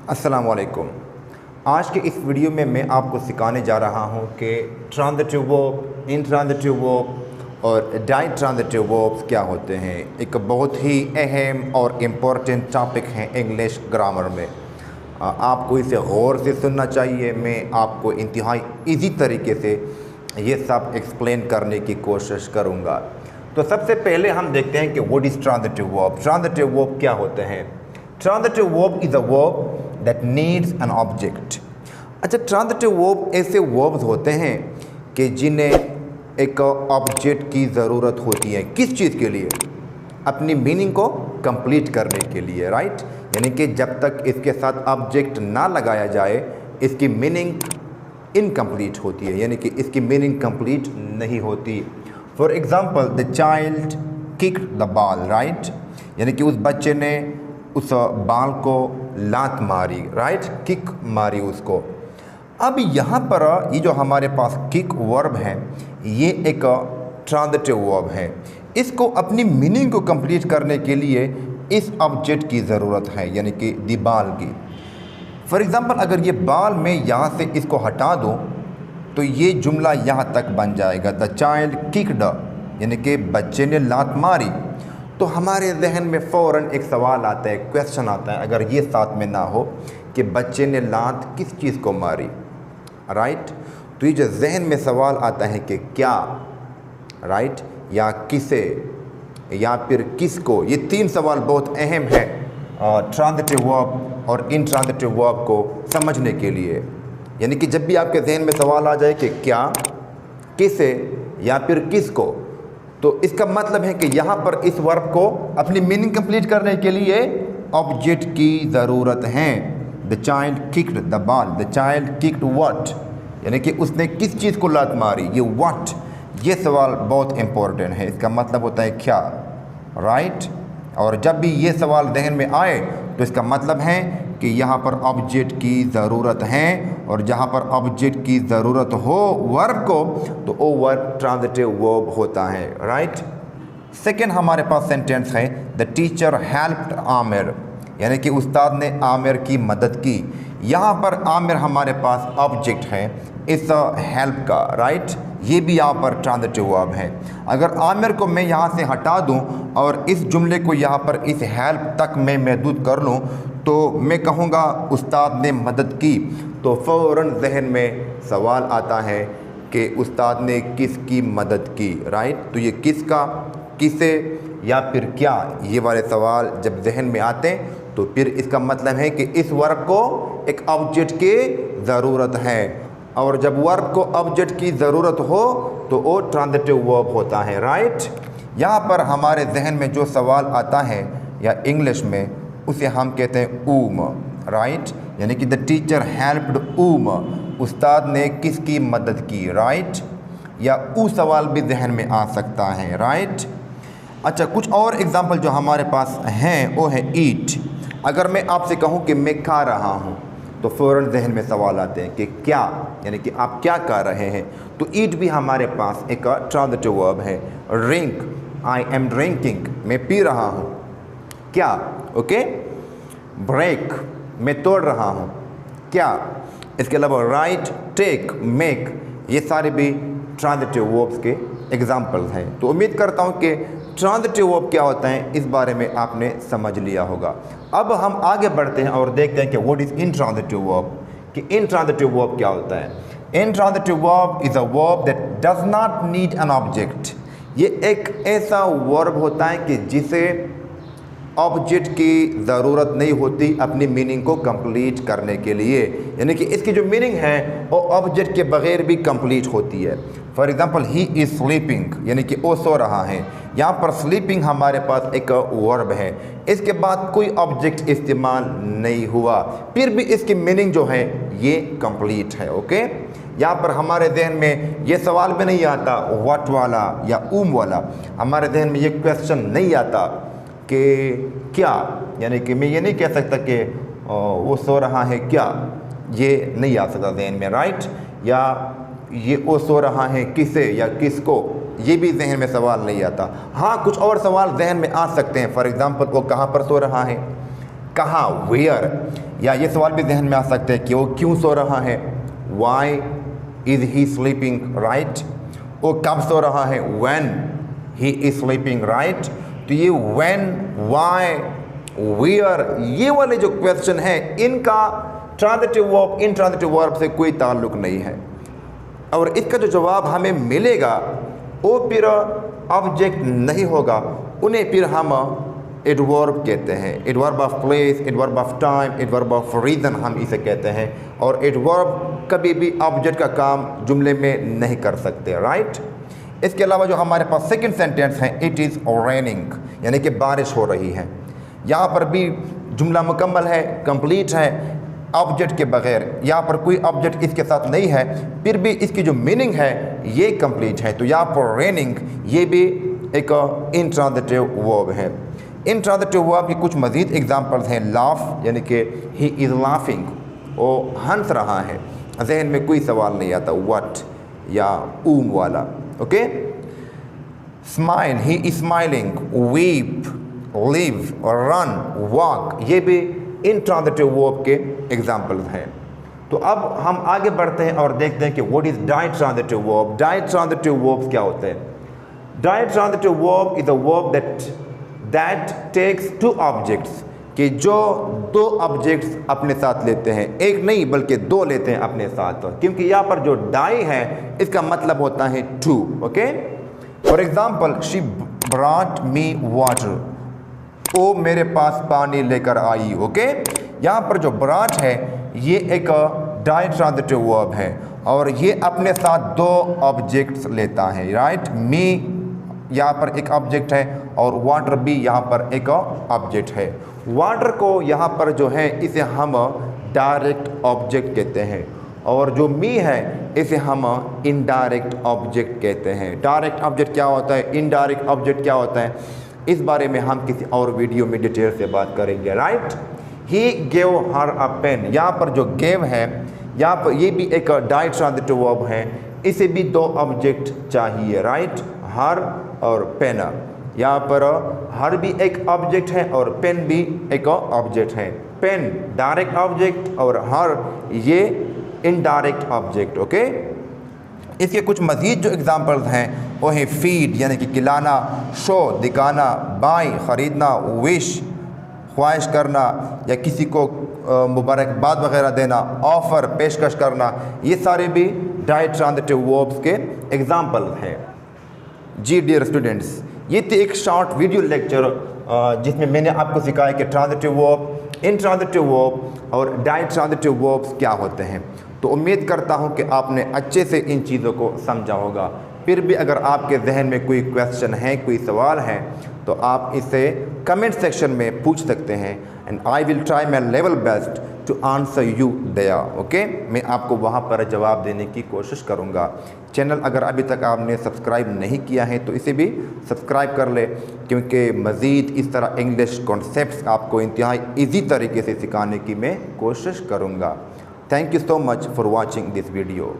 अस्सलाम वालेकुम। आज के इस वीडियो में मैं आपको सिखाने जा रहा हूँ कि ट्रांजिटिव वर्ब, इंट्रांजिटिव वर्ब और डाइट्रांजिटिव वर्ब्स क्या होते हैं। एक बहुत ही अहम और इम्पोर्टेंट टॉपिक है इंग्लिश ग्रामर में। आपको इसे गौर से सुनना चाहिए। मैं आपको इंतहाई इजी तरीके से ये सब एक्सप्लेन करने की कोशिश करूँगा। तो सबसे पहले हम देखते हैं कि what is transitive verb. Transitive verb क्या होते हैं। Transitive verb is a verb that needs an object. अच्छा, ट्रांजिटिव वर्ब ऐसे वर्ब्स होते हैं कि जिन्हें एक ऑब्जेक्ट की ज़रूरत होती है। किस चीज़ के लिए? अपनी मीनिंग को कंप्लीट करने के लिए, राइट। यानी कि जब तक इसके साथ ऑब्जेक्ट ना लगाया जाए इसकी मीनिंग इनकम्प्लीट होती है, यानी कि इसकी मीनिंग कंप्लीट नहीं होती। For example, the child kicked the ball, right. यानी कि उस बच्चे ने उस बाल को लात मारी, राइट, किक मारी उसको। अब यहाँ पर ये जो हमारे पास किक वर्ब है ये एक ट्रांजिटिव वर्ब है। इसको अपनी मीनिंग को कंप्लीट करने के लिए इस ऑब्जेक्ट की ज़रूरत है, यानी कि द बॉल की। फॉर एग्ज़ाम्पल, अगर ये बॉल मैं यहाँ से इसको हटा दूँ तो ये जुमला यहाँ तक बन जाएगा, द चाइल्ड किक्ड, यानी कि बच्चे ने लात मारी। तो हमारे जहन में फ़ौरन एक सवाल आता है, क्वेश्चन आता है, अगर ये साथ में ना हो कि बच्चे ने लात किस चीज़ को मारी, राइट। तो ये जो जहन में सवाल आता है कि क्या, राइट, या किसे, या फिर किसको। ये तीन सवाल बहुत अहम है ट्रांजिटिव वर्ब और इंट्रांजिटिव वर्ब को समझने के लिए। यानी कि जब भी आपके जहन में सवाल आ जाए कि क्या, किसे या फिर किसको, तो इसका मतलब है कि यहाँ पर इस वर्ब को अपनी मीनिंग कंप्लीट करने के लिए ऑब्जेक्ट की ज़रूरत है। The child kicked the ball, the child kicked what, यानी कि उसने किस चीज़ को लात मारी। ये व्हाट, ये सवाल बहुत इंपॉर्टेंट है। इसका मतलब होता है क्या, राइट। और जब भी ये सवाल जहन में आए तो इसका मतलब है कि यहाँ पर ऑब्जेक्ट की ज़रूरत है, और जहाँ पर ऑब्जेक्ट की ज़रूरत हो वर्ब को तो वो वर्ब ट्रांजिटिव वर्ब होता है, राइट। सेकंड हमारे पास सेंटेंस है, द टीचर हेल्प्ड आमिर, यानी कि उस्ताद ने आमिर की मदद की। यहाँ पर आमिर हमारे पास ऑब्जेक्ट है इस हेल्प का, राइट। ये भी यहाँ पर ट्रांजिटिव वर्ब है। अगर आमिर को मैं यहाँ से हटा दूँ और इस जुमले को यहाँ पर इस हेल्प तक मैं महदूद कर लूँ तो मैं कहूँगा उस्ताद ने मदद की, तो फ़ौरन जहन में सवाल आता है कि उस्ताद ने किसकी मदद की, राइट। तो ये किसका, किसे या फिर क्या, ये वाले सवाल जब जहन में आते हैं तो फिर इसका मतलब है कि इस वर्ब को एक ऑब्जेक्ट की ज़रूरत है, और जब वर्ब को ऑब्जेक्ट की ज़रूरत हो तो वो ट्रांजिटिव वर्ब होता है, राइट। यहाँ पर हमारे जहन में जो सवाल आता है या इंग्लिश में उसे हम कहते हैं ऊम, राइट। यानी कि द टीचर हेल्प्ड ऊम, उस्ताद ने किसकी मदद की, राइट। या ऊ सवाल भी जहन में आ सकता है, राइट। अच्छा, कुछ और एग्जांपल जो हमारे पास हैं वो है ईट। अगर मैं आपसे कहूँ कि मैं खा रहा हूँ तो फ़ौरन जहन में सवाल आते हैं कि क्या, यानी कि आप क्या कर रहे हैं। तो ईट भी हमारे पास एक ट्रांजिटिव वर्ब है। ड्रिंक, आई एम ड्रिंकिंग, मैं पी रहा हूँ, क्या, ओके। ब्रेक, मैं तोड़ रहा हूँ, क्या। इसके अलावा राइट, टेक, मेक, ये सारे भी ट्रांजिटिव वर्ब्स के एग्जाम्पल्स हैं। तो उम्मीद करता हूँ कि ट्रांजिटिव वर्ब क्या होता है इस बारे में आपने समझ लिया होगा। अब हम आगे बढ़ते हैं और देखते हैं कि व्हाट इज़ इंट्रांजिटिव वर्ब, कि इंट्रांजिटिव वर्ब क्या होता है। Intransitive verb is a verb that does not need an object. ये एक ऐसा वर्ब होता है कि जिसे ऑब्जेक्ट की ज़रूरत नहीं होती अपनी मीनिंग को कंप्लीट करने के लिए, यानी कि इसकी जो मीनिंग है वो ऑब्जेक्ट के बगैर भी कंप्लीट होती है। For example, he is sleeping, यानी कि वो सो रहा है। यहाँ पर स्लीपिंग हमारे पास एक वर्ब है, इसके बाद कोई ऑब्जेक्ट इस्तेमाल नहीं हुआ, फिर भी इसकी मीनिंग जो है ये कंप्लीट है, ओके। यहाँ पर हमारे जहन में ये सवाल भी नहीं आता व्हाट वाला या ऊम वाला, हमारे जहन में ये क्वेश्चन नहीं आता कि क्या, यानी कि मैं ये नहीं कह सकता कि वो सो रहा है क्या, ये नहीं आ सकता जहन में, राइट। या ये वो सो रहा है किसे या किसको, ये भी जहन में सवाल नहीं आता। हाँ, कुछ और सवाल जहन में आ सकते हैं। फॉर एग्ज़ाम्पल, वो कहाँ पर सो रहा है, कहाँ, वेयर। या ये सवाल भी जहन में आ सकते हैं कि वो क्यों सो रहा है, why is he sleeping, right. वो कब सो रहा है, when he is sleeping, right. तो ये व्हेन, वाई, वेयर, ये वाले जो क्वेश्चन हैं इनका ट्रांजिटिव वर्ब इंट्रांजिटिव वर्ब से कोई ताल्लुक नहीं है, और इसका जो जवाब हमें मिलेगा वो फिर ऑब्जेक्ट नहीं होगा, उन्हें फिर हम एडवर्ब कहते हैं। Adverb of place, adverb of time, adverb of reason हम इसे कहते हैं। और एडवर्ब कभी भी ऑब्जेक्ट का काम जुमले में नहीं कर सकते, राइट। इसके अलावा जो हमारे पास सेकंड सेंटेंस है, इट इज़ रेनिंग, यानी कि बारिश हो रही है। यहाँ पर भी जुमला मुकम्मल है, कंप्लीट है, ऑब्जेक्ट के बगैर। यहाँ पर कोई ऑब्जेक्ट इसके साथ नहीं है, फिर भी इसकी जो मीनिंग है ये कंप्लीट है। तो यहाँ पर रेनिंग ये भी एक इंट्रांजिटिव वर्ब है। इंट्रांजिटिव वर्ब की कुछ मज़ीद एग्जांपल्स हैं। लाफ, यानी कि ही इज़ लाफिंग, वो हंस रहा है, जहन में कोई सवाल नहीं आता व्हाट या वाला, okay. Smile, he is smiling. Weep, live, run, walk, ये भी इंट्रांजिटिव वर्ब के एग्जांपल्स हैं। तो अब हम आगे बढ़ते हैं और देखते हैं कि what is ditransitive verb. Ditransitive verbs क्या होते हैं? Ditransitive verb is a verb that takes two objects, कि जो दो ऑब्जेक्ट्स अपने साथ लेते हैं, एक नहीं बल्कि दो लेते हैं अपने साथ, क्योंकि यहाँ पर जो डाई है इसका मतलब होता है to, okay. For example, she brought me water, वो मेरे पास पानी लेकर आई, ओके। यहाँ पर जो ब्रॉट है ये एक डायट्रांजिटिव वर्ब है और ये अपने साथ दो ऑब्जेक्ट्स लेता है, राइट। मी यहाँ पर एक ऑब्जेक्ट है और वाटर भी यहाँ पर एक ऑब्जेक्ट है। वाटर को यहाँ पर जो है इसे हम डायरेक्ट ऑब्जेक्ट कहते हैं, और जो मी है इसे हम इनडायरेक्ट ऑब्जेक्ट कहते हैं। डायरेक्ट ऑब्जेक्ट क्या होता है, इनडायरेक्ट ऑब्जेक्ट क्या होता है, इस बारे में हम किसी और वीडियो में डिटेल से बात करेंगे, right. He gave her a pen, यहाँ पर जो गेव है यहाँ पर ये भी एक डायट्रांजिटिव वर्ब है, इसे भी दो ऑब्जेक्ट चाहिए, राइट। हर और पेन, यहाँ पर हर भी एक ऑब्जेक्ट है और पेन भी एक ऑब्जेक्ट है। पेन डायरेक्ट ऑब्जेक्ट और हर ये इनडायरेक्ट ऑब्जेक्ट, ओके। इसके कुछ मज़ीद जो एग्जांपल्स हैं वो है फीड, यानी कि खिलाना, शो दिखाना, बाय ख़रीदना, विश ख्वाहिश करना या किसी को मुबारकबाद वगैरह देना, ऑफ़र पेशकश करना, ये सारे भी डायट्रांजिटिव वर्ब्स के एग्जांपल्स हैं। जी डियर स्टूडेंट्स, ये थी एक शॉर्ट वीडियो लेक्चर जिसमें मैंने आपको सिखाया कि ट्रांजिटिव वर्ब, इंट्रांजिटिव वर्ब और डायट्रांजिटिव वर्ब्स क्या होते हैं। तो उम्मीद करता हूं कि आपने अच्छे से इन चीज़ों को समझा होगा। फिर भी अगर आपके जहन में कोई क्वेश्चन है, कोई सवाल है, तो आप इसे कमेंट सेक्शन में पूछ सकते हैं and I will try my level best to answer you there, okay. मैं आपको वहाँ पर जवाब देने की कोशिश करूँगा। चैनल अगर अभी तक आपने सब्सक्राइब नहीं किया है तो इसे भी सब्सक्राइब कर ले, क्योंकि मज़ीद इस तरह इंग्लिश कॉन्सेप्ट्स आपको इंतहाई ईजी तरीके से सिखाने की मैं कोशिश करूँगा। Thank you so much for watching this video.